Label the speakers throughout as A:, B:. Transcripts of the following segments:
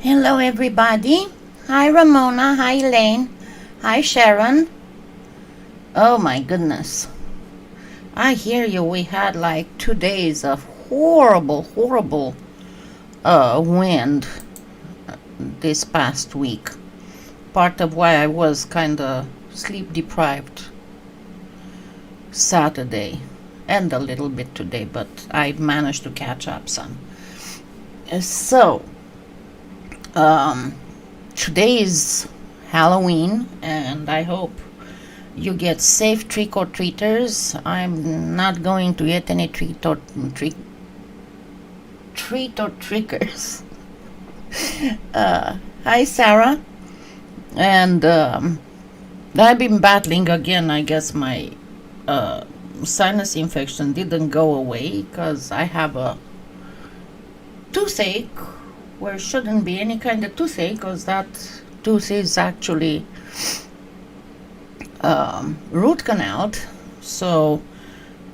A: Hello, everybody. Hi, Ramona. Hi, Elaine. Hi, Sharon. Oh, my goodness. I hear you. We had like 2 days of horrible wind this past week. Part of why I was kind of sleep deprived Saturday and a little bit today, but I managed to catch up some. So, today is Halloween, and I hope you get safe trick-or-treaters. I'm not going to get any treat-or-trickers. Hi, Sarah. And I've been battling again. I guess my sinus infection didn't go away because I have a toothache where shouldn't be any kind of toothache, because that tooth is actually root canaled. So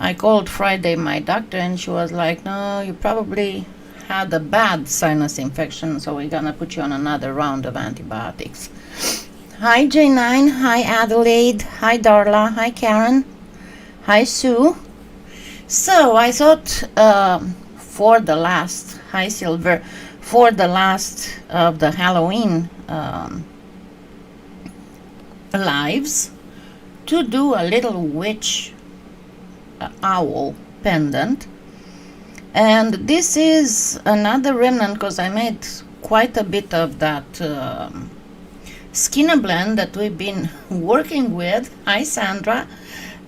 A: I called Friday my doctor, and she was like, no, you probably had a bad sinus infection, so we're gonna put you on another round of antibiotics. Hi, J9. Hi, Adelaide. Hi, Darla. Hi, Karen. Hi, Sue. So I thought for the last, hi, Silver, for the last of the Halloween lives, to do a little witch owl pendant. And this is another remnant, because I made quite a bit of that Skinner blend that we've been working with. Hi, Sandra.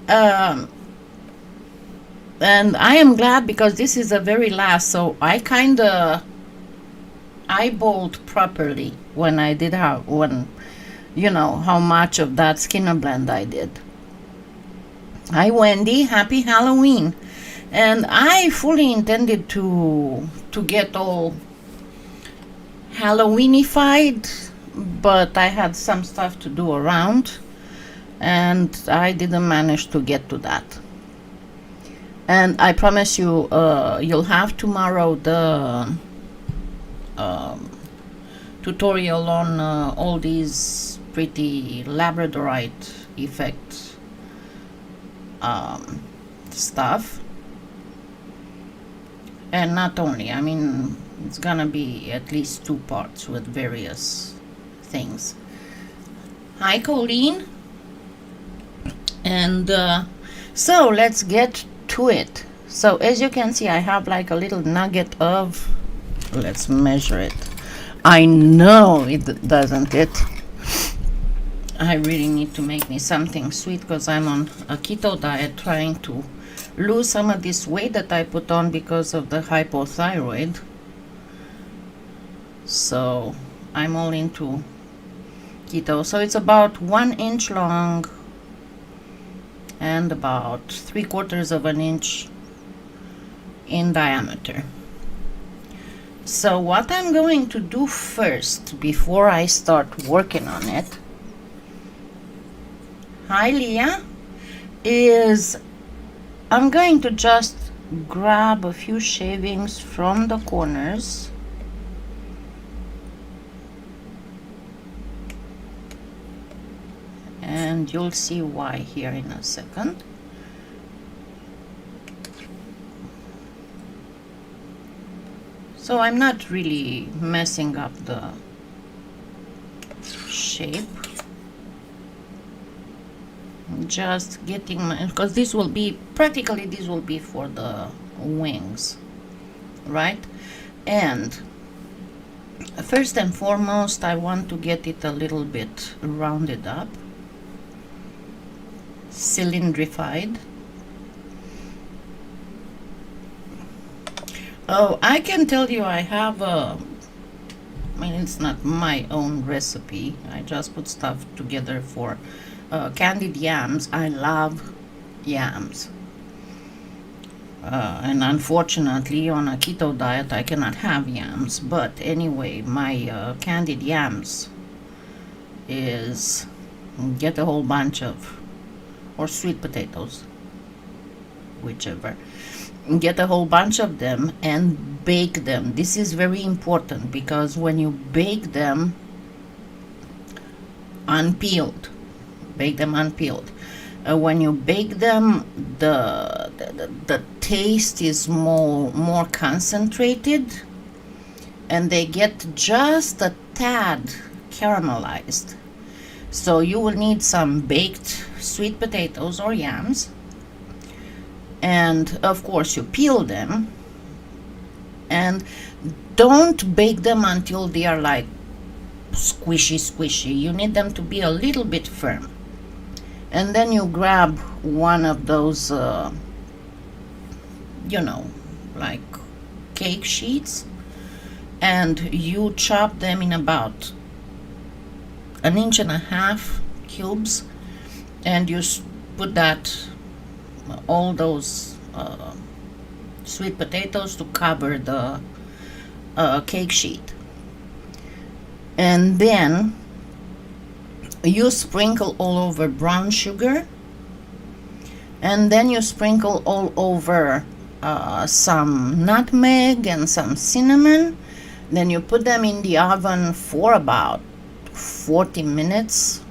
A: And I am glad, because this is the very last, so I kind of eyeballed properly when I did how much of that Skinner blend I did. Hi, Wendy. Happy Halloween. And I fully intended to get all Halloweenified, but I had some stuff to do around, and I didn't manage to get to that. And I promise you, you'll have tomorrow the tutorial on all these pretty Labradorite effect stuff. And not only, I mean, it's gonna be at least 2 parts with various things. Hi, Colleen. And so let's get to it. So as you can see, I have like a little nugget of, let's measure it. I know it doesn't it. I really need to make me something sweet, because I'm on a keto diet, trying to lose some of this weight that I put on because of the hypothyroid. So I'm all into keto. So it's about 1 inch long and about 3/4 of an inch in diameter. So what I'm going to do first, before I start working on it, hi Leah, is I'm going to just grab a few shavings from the corners and you'll see why here in a second. So I'm not really messing up the shape, just getting my, because this will be practically, this will be for the wings, right? And first and foremost, I want to get it a little bit rounded up, cylindrified. Oh, I can tell you, I have a, I mean, it's not my own recipe. I just put stuff together for candied yams. I love yams. And unfortunately, on a keto diet, I cannot have yams. But anyway, my candied yams is get a whole bunch of, or sweet potatoes, whichever. get a whole bunch of them and bake them. This is very important because when you bake them unpeeled, when you bake them, the taste is more concentrated, and they get just a tad caramelized. So you will need some baked sweet potatoes or yams, and of course you peel them, and don't bake them until they are like squishy. You need them to be a little bit firm. And then you grab one of those like cake sheets, and you chop them in about 1.5 inch cubes, and you put all those sweet potatoes to cover the cake sheet. And then you sprinkle all over brown sugar, and then you sprinkle all over some nutmeg and some cinnamon. Then you put them in the oven for about 40 minutes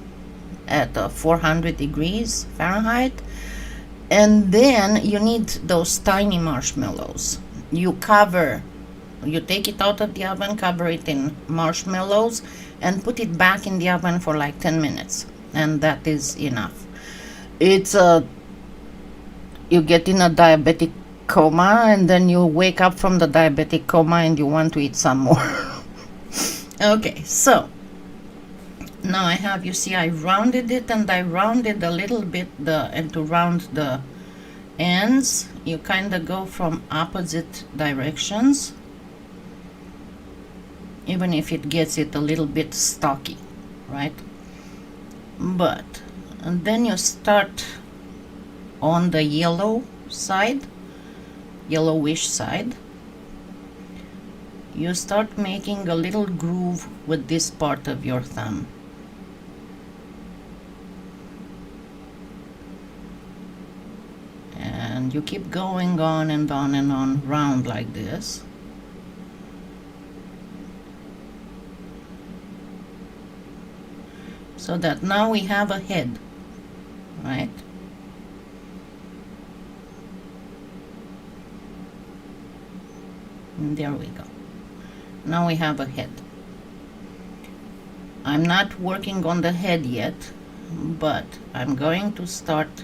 A: at 400 degrees Fahrenheit. And then you need those tiny marshmallows. You take it out of the oven, cover it in marshmallows, and put it back in the oven for like 10 minutes. And that is enough. It's you get in a diabetic coma, and then you wake up from the diabetic coma and you want to eat some more. Okay, so now I have, you see, I rounded it, and I rounded a little bit and to round the ends, you kind of go from opposite directions, even if it gets it a little bit stocky, right? And then you start on the yellowish side. You start making a little groove with this part of your thumb. And you keep going on and on and on round like this. So that now we have a head, right? And there we go. Now we have a head. I'm not working on the head yet, but I'm going to start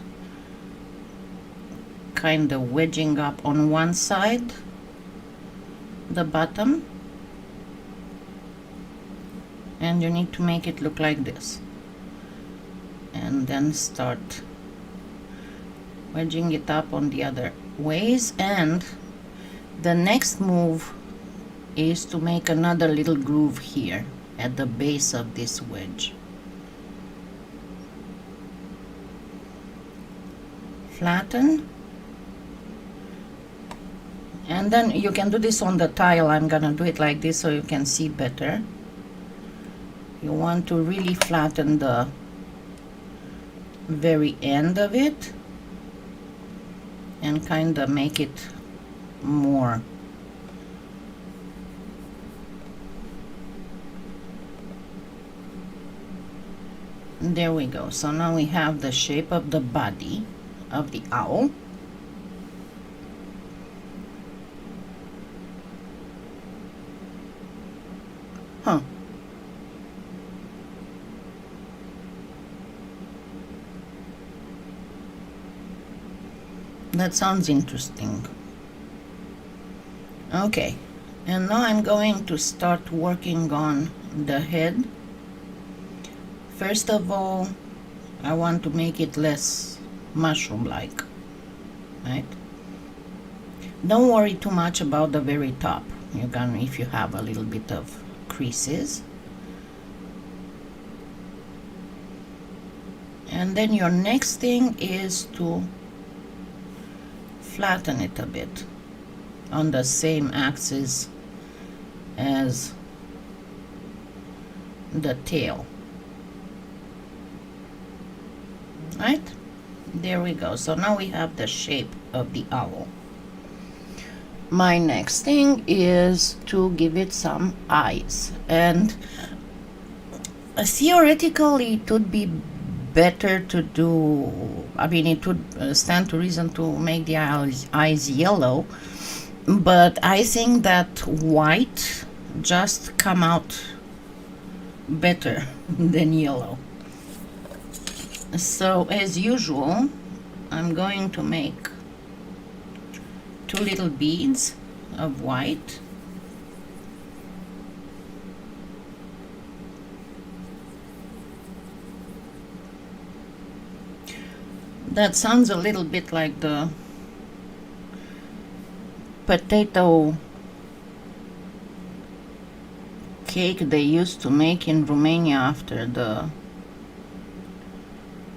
A: kind of wedging up on one side, the bottom, and you need to make it look like this, and then start wedging it up on the other ways. And the next move is to make another little groove here at the base of this wedge. Flatten, and then you can do this on the tile. I'm gonna do it like this so you can see better. You want to really flatten the very end of it and kind of make it more. There we go. So now we have the shape of the body of the owl. Huh. That sounds interesting. Okay, and now I'm going to start working on the head. First of all, I want to make it less mushroom-like, right? Don't worry too much about the very top. You can, if you have a little bit of creases. And then your next thing is to flatten it a bit on the same axis as the tail. Right? There we go. So now we have the shape of the owl. my next thing is to give it some eyes, and theoretically it would be better to do, I mean, it would stand to reason to make the eyes yellow, but I think that white just come out better than yellow. So as usual, I'm going to make 2 little beads of white. That sounds a little bit like the potato cake they used to make in Romania after the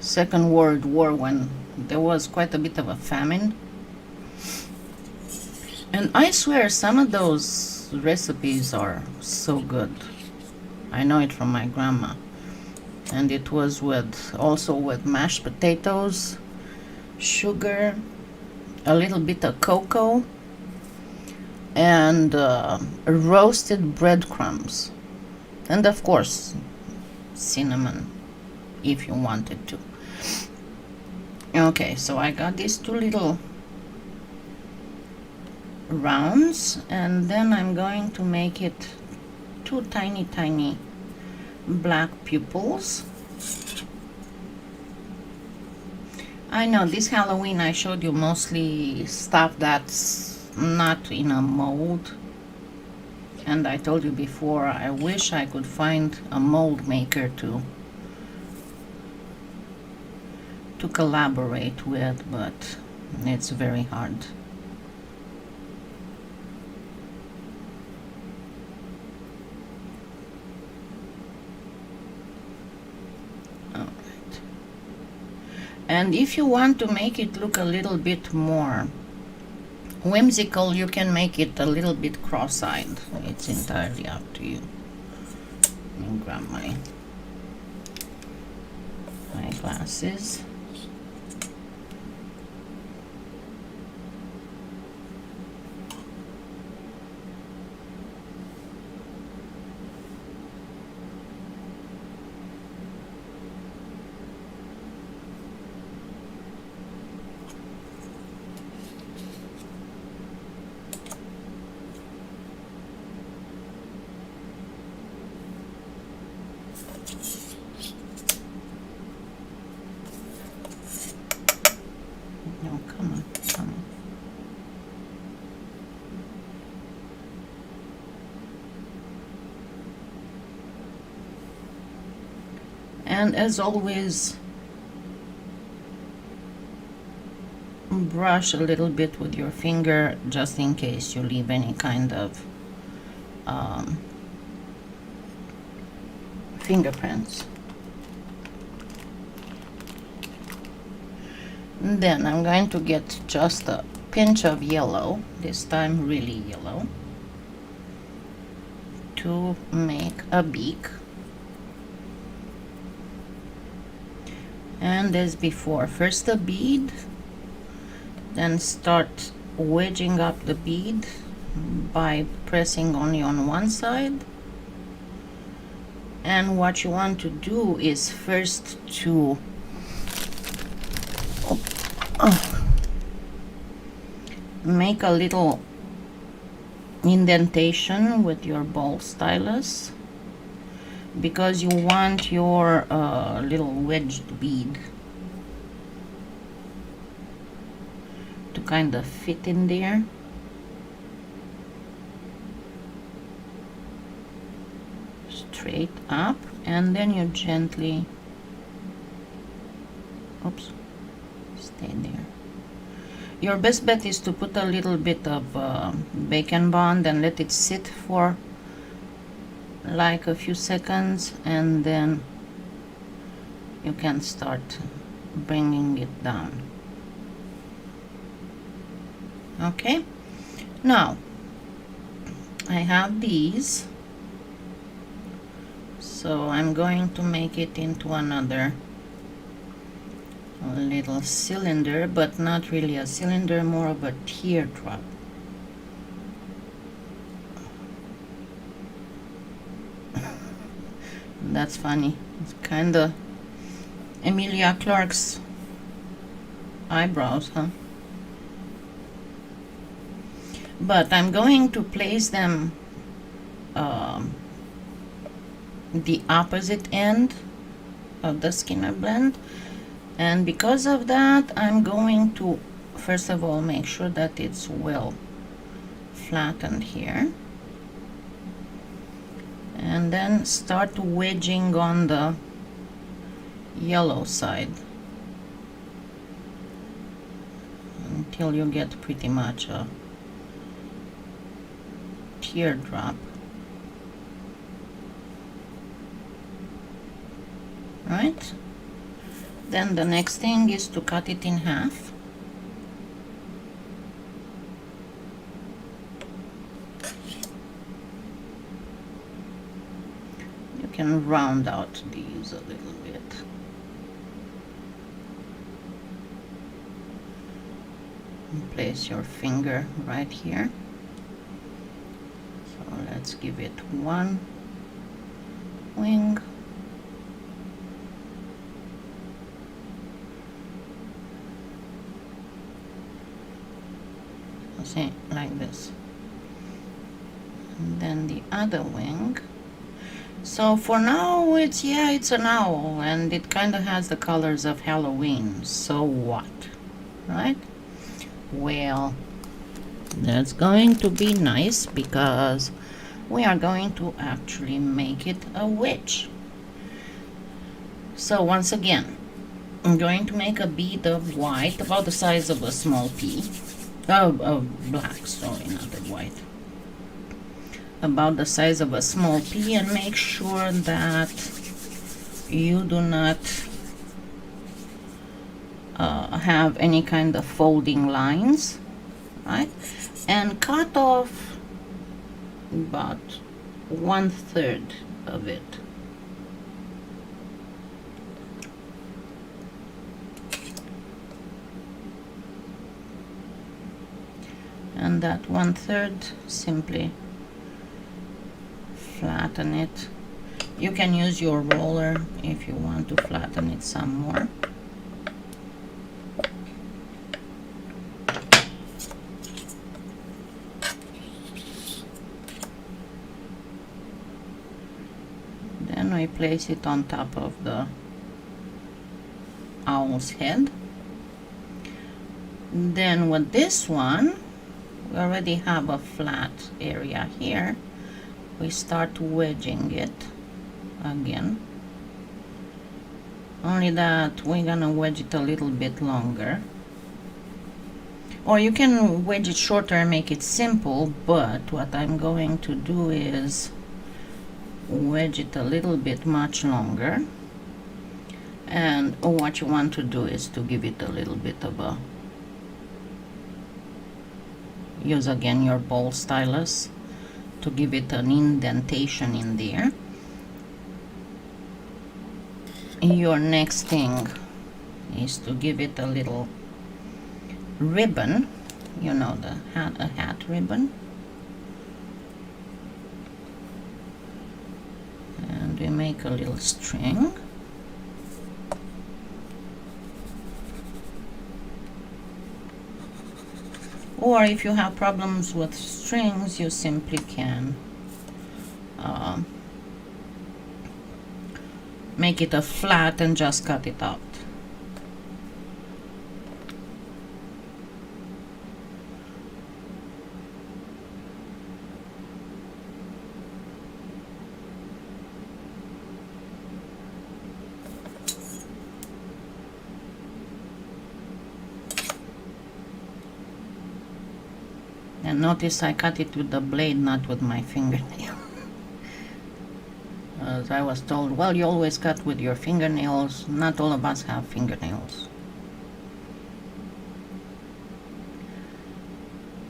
A: Second World War, when there was quite a bit of a famine. And I swear some of those recipes are so good. I know it from my grandma. And it was also with mashed potatoes, sugar, a little bit of cocoa, and roasted breadcrumbs, and of course cinnamon if you wanted to. Okay, so I got these 2 little rounds, and then I'm going to make it 2 tiny black pupils. I know this Halloween I showed you mostly stuff that's not in a mold, and I told you before I wish I could find a mold maker to collaborate with, but it's very hard. Alright. And if you want to make it look a little bit more whimsical, you can make it a little bit cross-eyed. It's entirely up to you. Let me grab my glasses. No, come on. And as always, brush a little bit with your finger just in case you leave any kind of fingerprints. And then I'm going to get just a pinch of yellow, this time really yellow, to make a beak. And as before, first a bead, then start wedging up the bead by pressing only on one side. And what you want to do is first to make a little indentation with your ball stylus, because you want your little wedged bead to kind of fit in there. Straight up, and then you gently, oops, stay there. Your best bet is to put a little bit of bacon bond and let it sit for like a few seconds, and then you can start bringing it down. Okay, now I have these, so I'm going to make it into another little cylinder, but not really a cylinder, more of a teardrop. That's funny. It's kind of Emilia Clarke's eyebrows, huh? But I'm going to place them the opposite end of the Skinner blend, and because of that I'm going to first of all make sure that it's well flattened here, and then start wedging on the yellow side until you get pretty much a teardrop. Right? Then the next thing is to cut it in half. You can round out these a little bit. And place your finger right here. So let's give it one wing. See, like this. And then the other wing. So for now it's an owl, and it kind of has the colors of Halloween. So what? Right? Well, that's going to be nice because we are going to actually make it a witch. So once again, I'm going to make a bead of white about the size of a small pea. Black, sorry, not the white. About the size of a small pea, and make sure that you do not have any kind of folding lines, right? And cut off about 1/3 of it. And that 1/3, simply flatten it. You can use your roller if you want to flatten it some more. Then we place it on top of the owl's head. Then with this one, we already have a flat area here. We start wedging it again. Only that we're gonna wedge it a little bit longer. Or you can wedge it shorter and make it simple, but what I'm going to do is wedge it a little bit much longer. And what you want to do is to give it a little bit of a, use again your ball stylus to give it an indentation in there. Your next thing is to give it a little ribbon, you know, a hat ribbon. And we make a little string. Or if you have problems with strings, you simply can make it a flat and just cut it out. And notice I cut it with the blade, not with my fingernail. As I was told, well, you always cut with your fingernails. Not all of us have fingernails.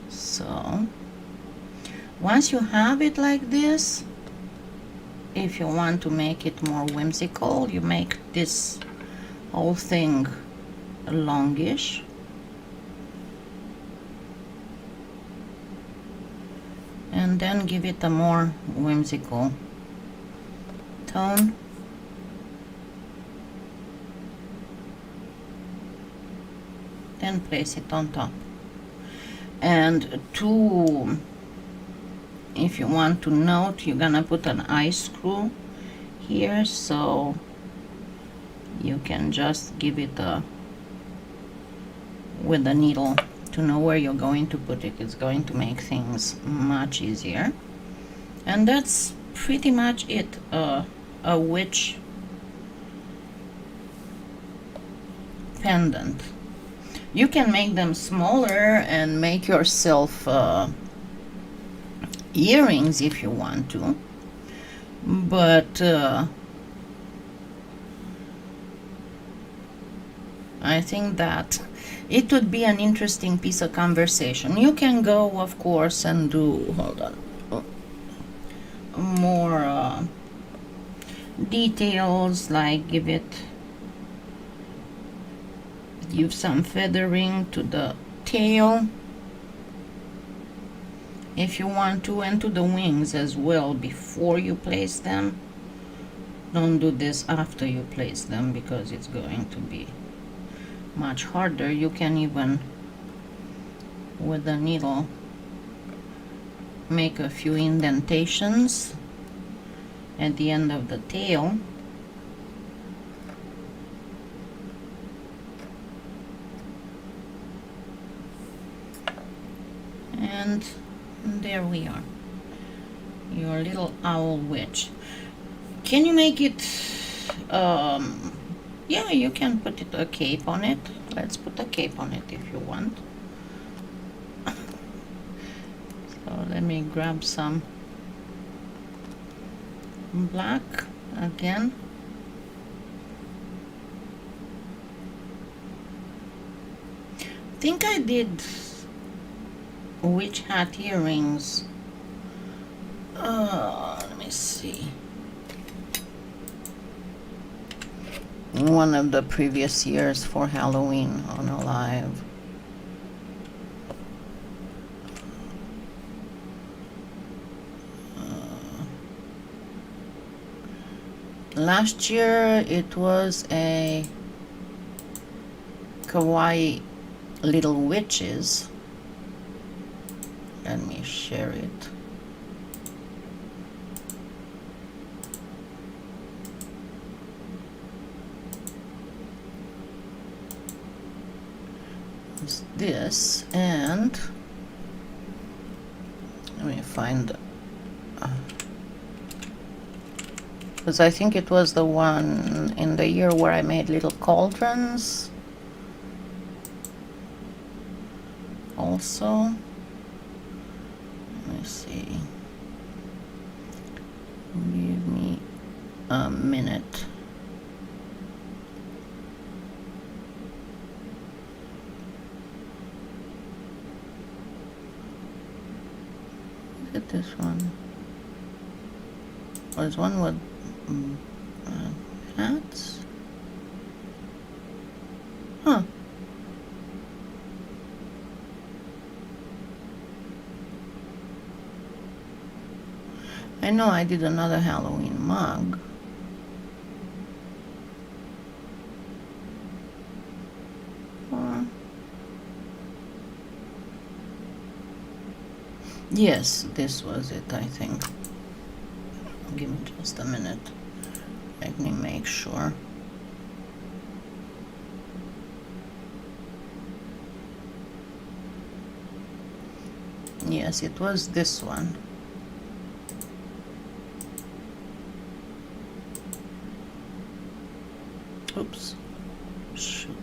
A: So, once you have it like this, if you want to make it more whimsical, you make this whole thing longish. And then give it a more whimsical tone. and place it on top. And to, if you want to note, you're gonna put an eye screw here, so you can just give it a, with the needle, to know where you're going to put it. It's going to make things much easier. And that's pretty much it. A witch pendant. You can make them smaller and make yourself earrings if you want to, but I think that it would be an interesting piece of conversation. You can go, of course, and do, hold on, more details, like give some feathering to the tail if you want to, and to the wings as well before you place them. Don't do this after you place them, because it's going to be much harder. You can even, with the needle, make a few indentations at the end of the tail. And there we are, your little owl witch. Can you make it, yeah, you can put a cape on it. Let's put a cape on it if you want. So let me grab some black again. I think I did witch hat earrings. Let me see. One of the previous years for Halloween on a live. Last year it was a kawaii little witches. Let me share it. It's this, and let me find, because I think it was the one in the year where I made little cauldrons also. Let me see. Give me a minute. Is it this one? Or is one with hats? Huh. I know I did another Halloween mug. Yes, this was it, I think. Give me just a minute. Let me make sure. Yes, it was this one. Oops. Shoot.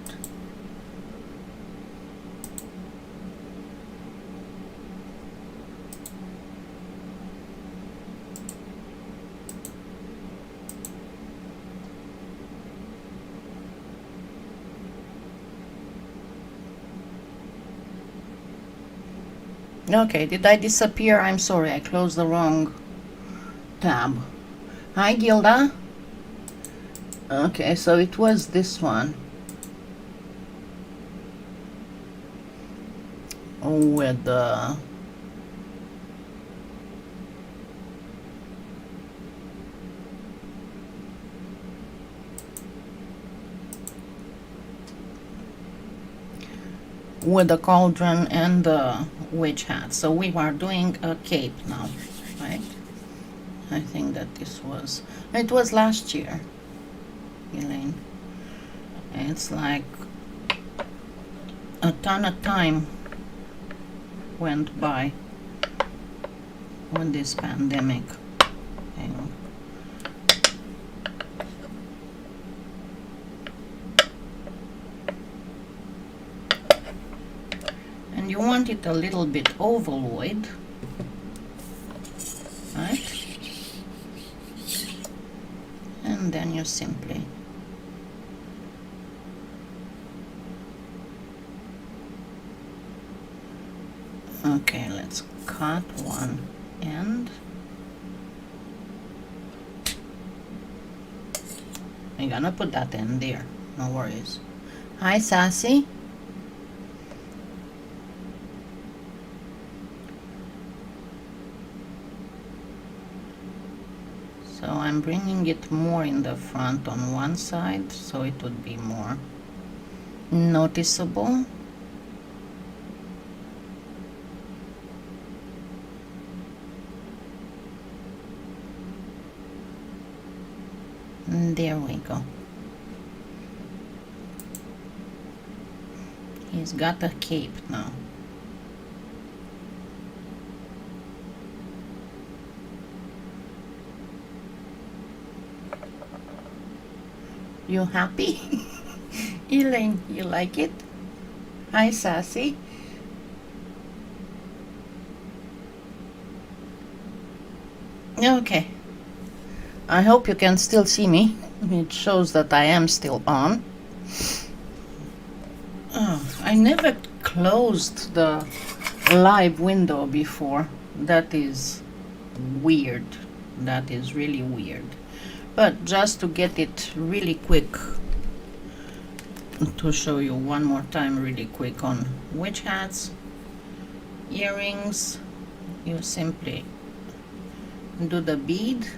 A: Okay, did I disappear? I'm sorry, I closed the wrong tab. Hi, Gilda. Okay, so it was this one. With the with the cauldron and the witch hat. So we are doing a cape now, right? I think that it was last year, Elaine. It's like a ton of time went by with this pandemic. Hang on. And you want it a little bit ovaloid, right? And then you simply okay, let's cut one end. I'm gonna put that in there, no worries. Hi, Sassy. So I'm bringing it more in the front on one side, so it would be more noticeable. And there we go. He's got a cape now. You happy? Elaine, you like it? Hi, Sassy. Okay. I hope you can still see me. It shows that I am still on. Oh, I never closed the live window before. That is weird. That is really weird. But just to get it really quick, to show you one more time really quick on witch hats, earrings, you simply do the bead.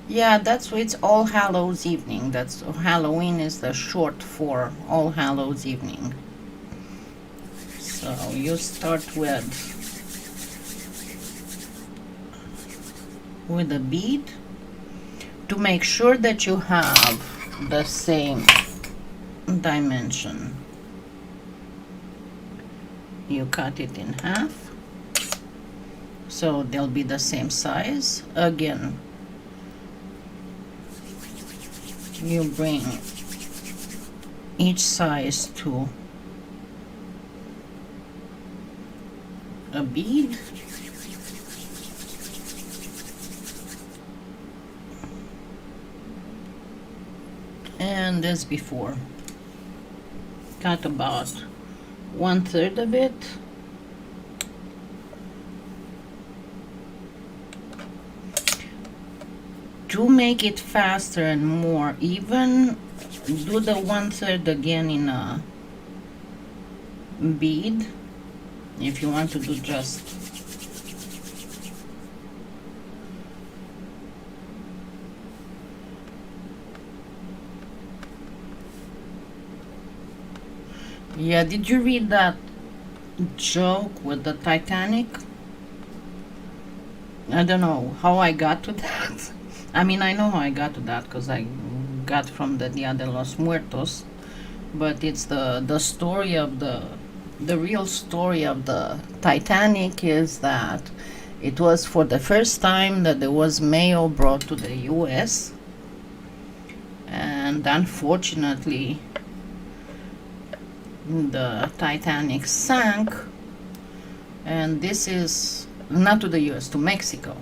A: Yeah, that's it's All Hallows Evening. That's Halloween is the short for All Hallows Evening. So you start with a bead to make sure that you have the same dimension. You cut it in half so they'll be the same size. Again, you bring each size to a bead. And as before, cut about 1/3 of it. To make it faster and more even, do the 1/3 again in a bead. If you want to do just yeah, did you read that joke with the Titanic? I don't know how I got to that. I mean, I know how I got to that because I got from the Dia de los Muertos, but it's the story of the real story of the Titanic is that it was for the first time that there was mail brought to the US, and unfortunately the Titanic sank, and this is not to the US, to Mexico.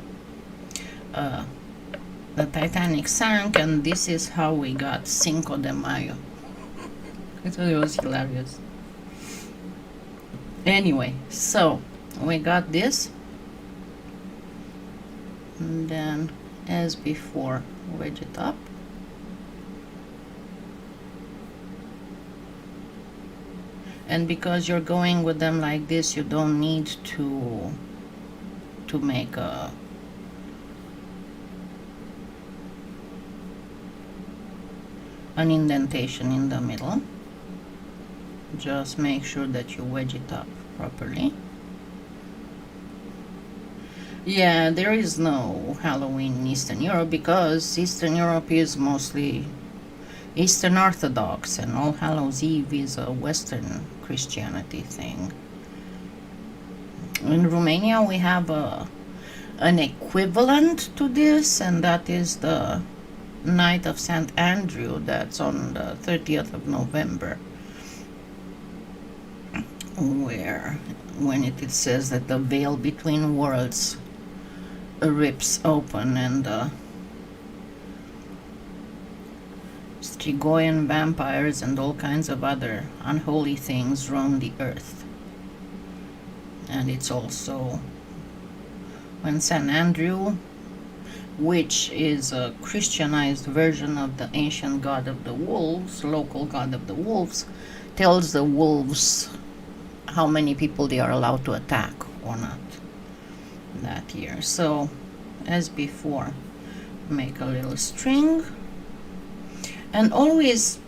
A: The Titanic sank, and this is how we got Cinco de Mayo. I thought it was hilarious. Anyway, so we got this, and then as before, wedge it up. And because you're going with them like this, you don't need to make an indentation in the middle. Just make sure that you wedge it up properly. Yeah, there is no Halloween in Eastern Europe because Eastern Europe is mostly Eastern Orthodox, and All Hallows Eve is a Western Christianity thing. In Romania, we have an equivalent to this, and that is the Night of St. Andrew. That's on the 30th of November, where when it says that the veil between worlds rips open and Strigoyan vampires and all kinds of other unholy things roam the earth. And it's also when St. Andrew, which is a Christianized version of the ancient god of the wolves, local god of the wolves, tells the wolves how many people they are allowed to attack or not that year. So, as before, make a little string, and always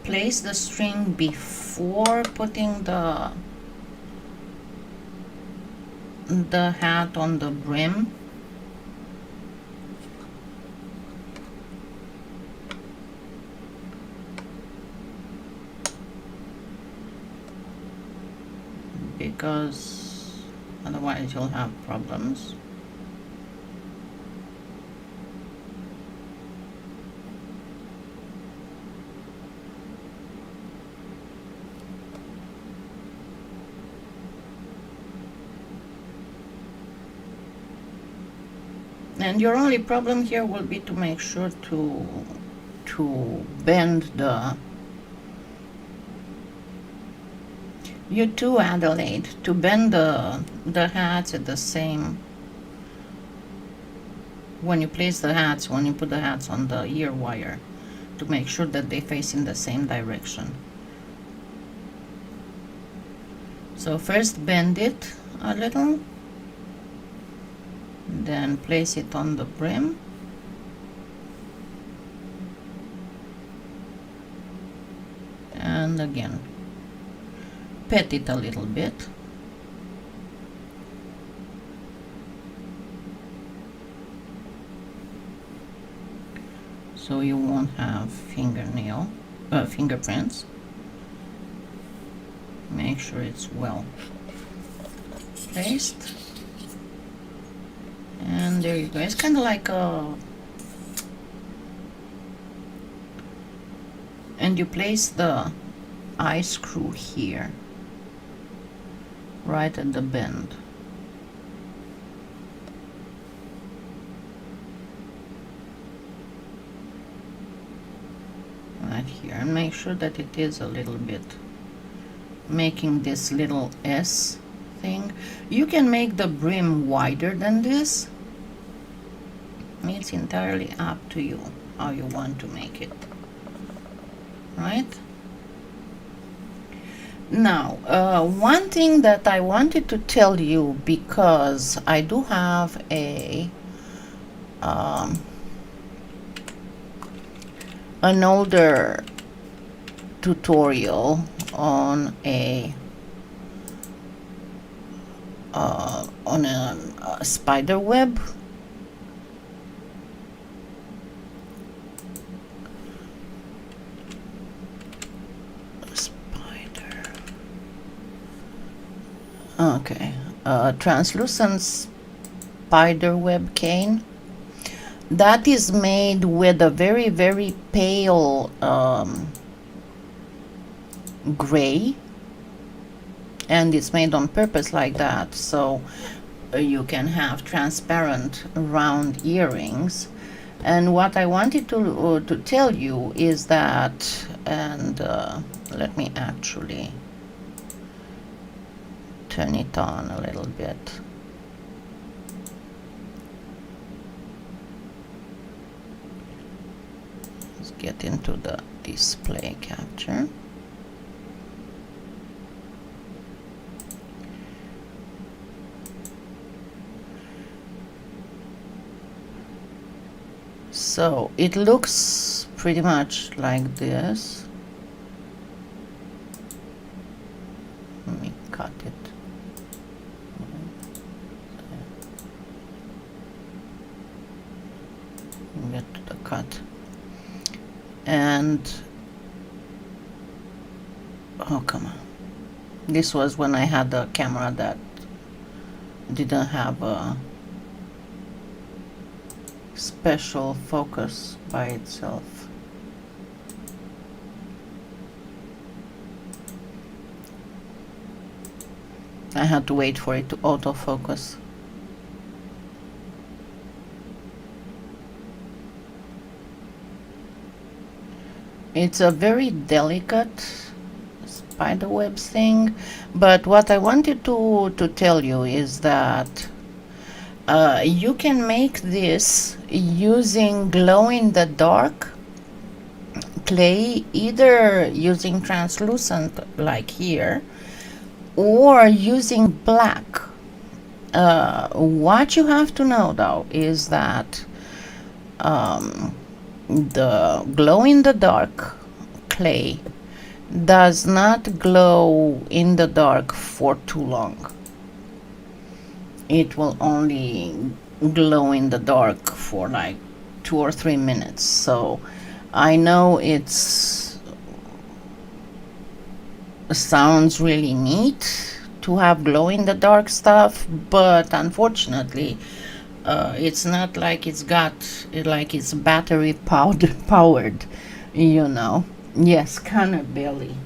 A: place the string before putting the hat on the brim. Because otherwise you'll have problems. And your only problem here will be to make sure to bend the, you too, Adelaide, to bend the hats at the same, when you place the hats, when you put the hats on the ear wire, to make sure that they face in the same direction. So first bend it a little, then place it on the brim, and again pet it a little bit. So you won't have fingerprints. Make sure it's well placed. And there you go. It's kind of like a, and you place the eye screw here, right at the bend. Right here, and make sure that it is a little bit, making this little S thing. You can make the brim wider than this. It's entirely up to you how you want to make it. Right? Now, one thing that I wanted to tell you, because I do have a an older tutorial on a spider web. Okay, translucent spider web cane that is made with a very, very pale gray, and it's made on purpose like that, so you can have transparent round earrings. And what I wanted to tell you is that, and let me actually turn it on a little bit. Let's get into the display capture. So it looks pretty much like this. cut. And oh, come on, this was when I had a camera that didn't have a special focus by itself. I had to wait for it to autofocus. It's a very delicate spiderweb thing, but what I wanted to tell you is that you can make this using glow-in-the-dark clay, either using translucent like here, or using black. What you have to know though is that the glow-in-the-dark clay does not glow in the dark for too long. It will only glow in the dark for like 2 or 3 minutes. So I know sounds really neat to have glow in the dark stuff, but unfortunately it's not like it's battery powered, you know. Yes, kind of belly.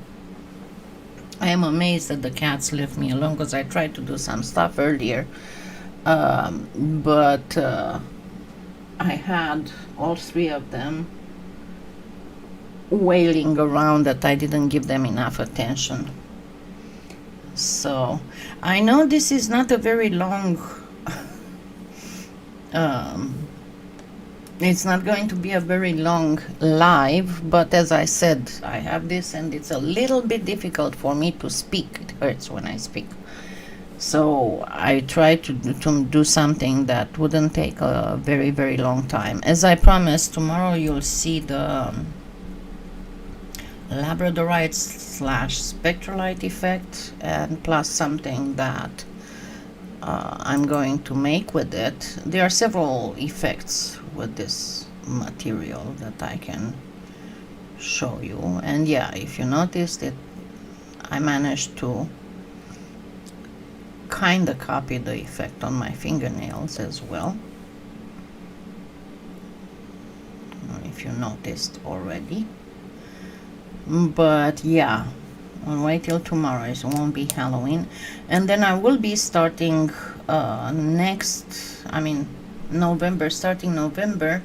A: I am amazed that the cats left me alone because I tried to do some stuff earlier, but I had all 3 of them wailing around that I didn't give them enough attention. So I know this is not a very long it's not going to be a very long live, but as I said, I have this and it's a little bit difficult for me to speak. It hurts when I speak. So I tried to do something that wouldn't take a very, very long time. As I promised, tomorrow you'll see the labradorite / spectralite effect, and plus something that I'm going to make with it. There are several effects with this material that I can show you, and yeah, if you noticed it, I managed to kind of copy the effect on my fingernails as well, if you noticed already. But yeah, I'll wait till tomorrow. It won't be Halloween, and then I will be starting November. Starting November,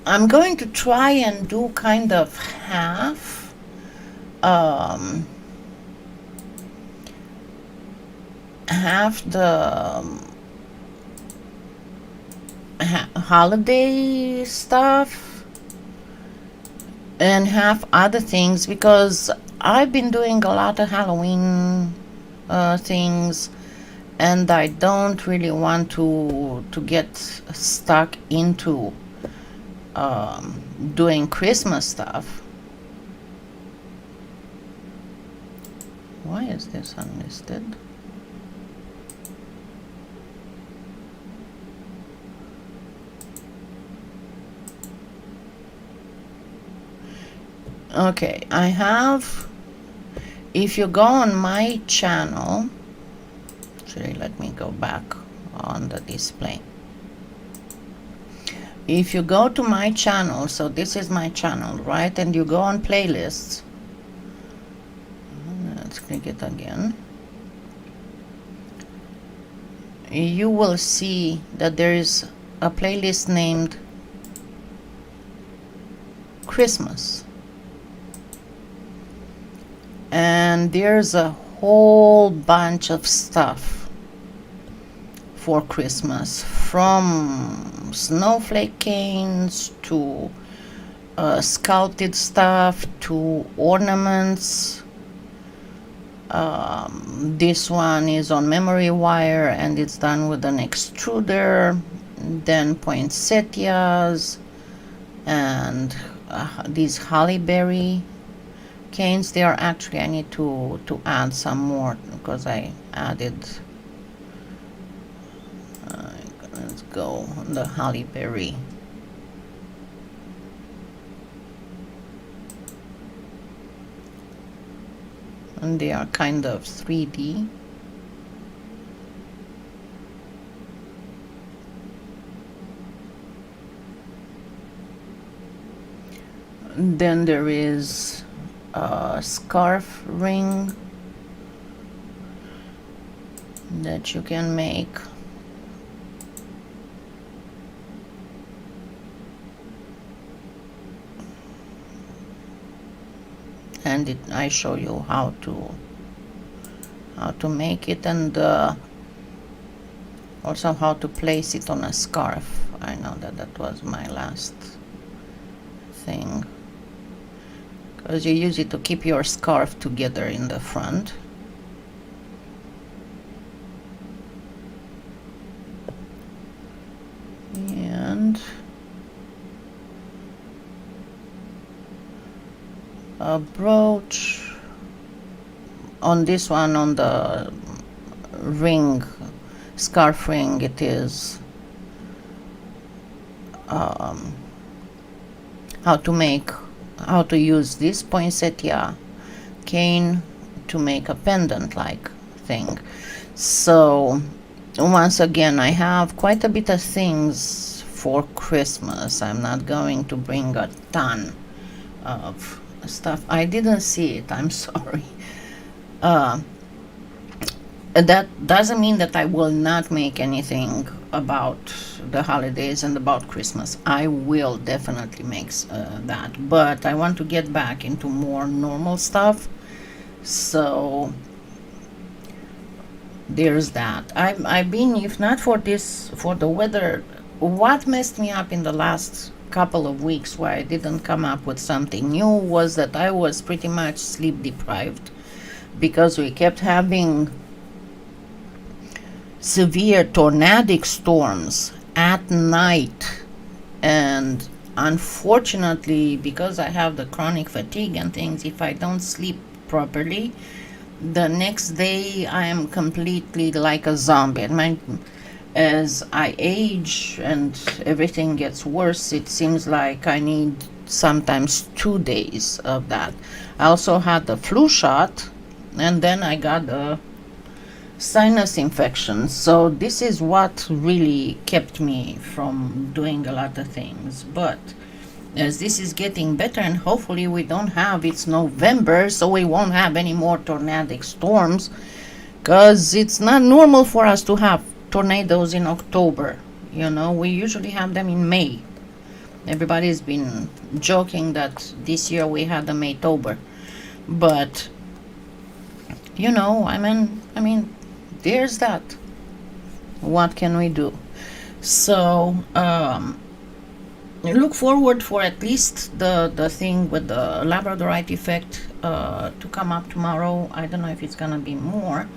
A: I'm going to try and do kind of half the holiday stuff and half other things, because I've been doing a lot of Halloween things, and I don't really want to get stuck into doing Christmas stuff. Why is this unlisted? Okay, I have, if you go on my channel, actually let me go back on the display. If you go to my channel, so this is my channel, right, and you go on playlists, let's click it again, you will see that there is a playlist named Christmas. And there's a whole bunch of stuff for Christmas, from snowflake canes to sculpted stuff to ornaments. This one is on memory wire and it's done with an extruder, then poinsettias, and these holly berry canes. They are actually, I need to add some more because I added, let's go, the holly berry and they are kind of 3D. Then there is a scarf ring that you can make. And I show you how to make it, and also how to place it on a scarf. I know that was my last thing, because you use it to keep your scarf together in the front. And a brooch on this one, on the ring, scarf ring. It is how to use this poinsettia cane to make a pendant like thing. So once again, I have quite a bit of things for Christmas. I'm not going to bring a ton of stuff. I didn't see it, I'm sorry. That doesn't mean that I will not make anything about the holidays and about Christmas. I will definitely make that, but I want to get back into more normal stuff. So there's that. I've been, if not for this, for the weather, what messed me up in the last couple of weeks where I didn't come up with something new was that I was pretty much sleep deprived, because we kept having severe tornadic storms at night. And unfortunately, because I have the chronic fatigue and things, if I don't sleep properly, the next day I am completely like a zombie. And as I age and everything gets worse, it seems like I need sometimes 2 days of that. I also had the flu shot, and then I got the sinus infection. So this is what really kept me from doing a lot of things. But as this is getting better, and hopefully we don't have, it's November, so we won't have any more tornadic storms, because it's not normal for us to have tornadoes in October. You know, we usually have them in May. Everybody's been joking that this year we had a Maytober, but you know, I mean, there's that. What can we do? So look forward for at least the thing with the labradorite effect to come up tomorrow. I don't know if it's gonna be more.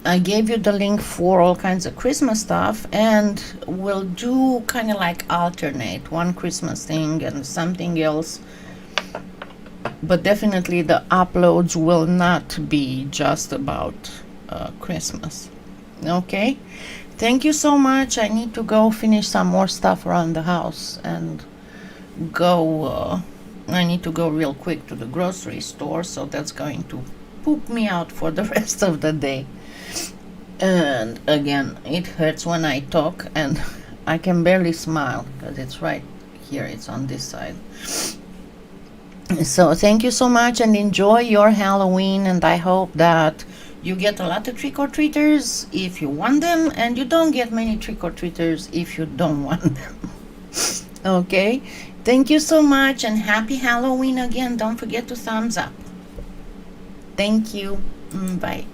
A: I gave you the link for all kinds of Christmas stuff, and we'll do kind of like alternate, one Christmas thing and something else. But definitely the uploads will not be just about Christmas. Okay? Thank you so much. I need to go finish some more stuff around the house and go. I need to go real quick to the grocery store, so that's going to poop me out for the rest of the day. And again, it hurts when I talk, and I can barely smile because it's right here, it's on this side. So thank you so much, and enjoy your Halloween, and I hope that you get a lot of trick-or-treaters if you want them, and you don't get many trick-or-treaters if you don't want them. Okay? Thank you so much, and happy Halloween again. Don't forget to thumbs up. Thank you. Bye.